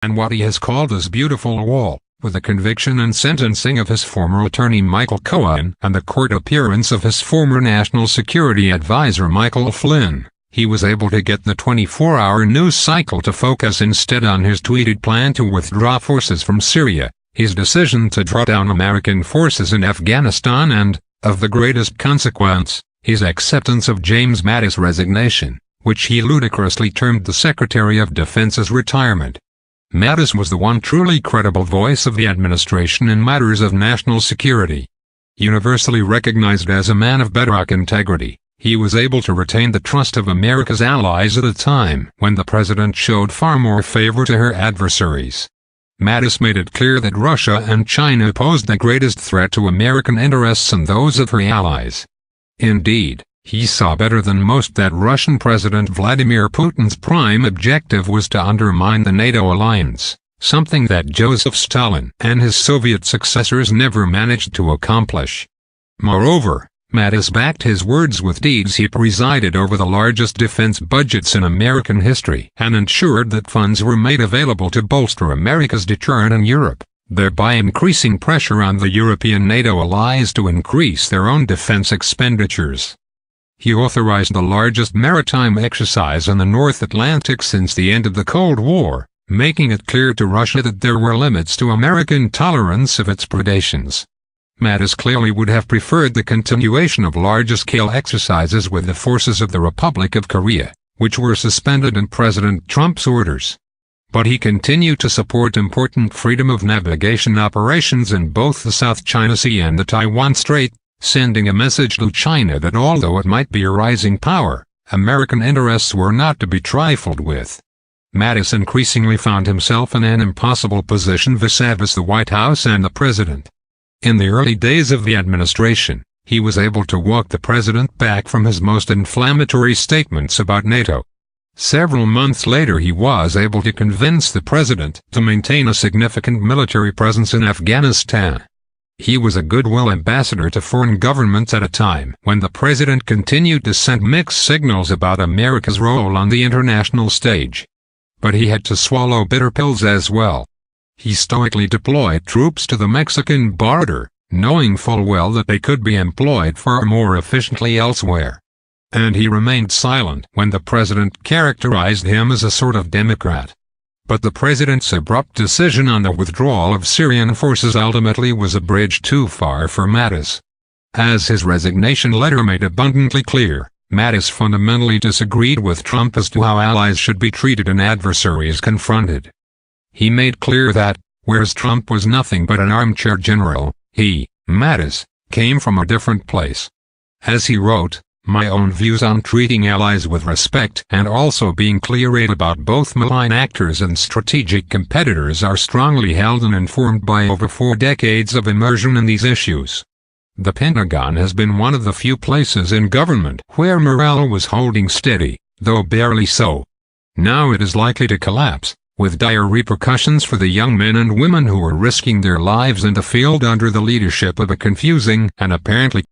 and what he has called his beautiful wall, with the conviction and sentencing of his former attorney Michael Cohen and the court appearance of his former National Security Advisor Michael Flynn, he was able to get the 24-hour news cycle to focus instead on his tweeted plan to withdraw forces from Syria, his decision to draw down American forces in Afghanistan and, of the greatest consequence, his acceptance of James Mattis' resignation, which he ludicrously termed the Secretary of Defense's retirement. Mattis was the one truly credible voice of the administration in matters of national security. Universally recognized as a man of bedrock integrity, he was able to retain the trust of America's allies at a time when the president showed far more favor to her adversaries. Mattis made it clear that Russia and China posed the greatest threat to American interests and those of her allies. Indeed, he saw better than most that Russian President Vladimir Putin's prime objective was to undermine the NATO alliance, something that Joseph Stalin and his Soviet successors never managed to accomplish. Moreover, Mattis backed his words with deeds. He presided over the largest defense budgets in American history and ensured that funds were made available to bolster America's deterrent in Europe, thereby increasing pressure on the European NATO allies to increase their own defense expenditures. He authorized the largest maritime exercise in the North Atlantic since the end of the Cold War, making it clear to Russia that there were limits to American tolerance of its predations. Mattis clearly would have preferred the continuation of large-scale exercises with the forces of the Republic of Korea, which were suspended in President Trump's orders. But he continued to support important freedom of navigation operations in both the South China Sea and the Taiwan Strait, sending a message to China that although it might be a rising power, American interests were not to be trifled with. Mattis increasingly found himself in an impossible position vis-a-vis the White House and the president. In the early days of the administration, he was able to walk the president back from his most inflammatory statements about NATO. Several months later he was able to convince the president to maintain a significant military presence in Afghanistan. He was a goodwill ambassador to foreign governments at a time when the president continued to send mixed signals about America's role on the international stage. But he had to swallow bitter pills as well. He stoically deployed troops to the Mexican border, knowing full well that they could be employed far more efficiently elsewhere. And he remained silent when the president characterized him as a sort of Democrat. But the president's abrupt decision on the withdrawal of Syrian forces ultimately was a bridge too far for Mattis. As his resignation letter made abundantly clear, Mattis fundamentally disagreed with Trump as to how allies should be treated and adversaries confronted. He made clear that, whereas Trump was nothing but an armchair general, he, Mattis, came from a different place. As he wrote, "My own views on treating allies with respect and also being clear-eyed about both malign actors and strategic competitors are strongly held and informed by over 4 decades of immersion in these issues." The Pentagon has been one of the few places in government where morale was holding steady, though barely so. Now it is likely to collapse, with dire repercussions for the young men and women who are risking their lives in the field under the leadership of a confusing and apparently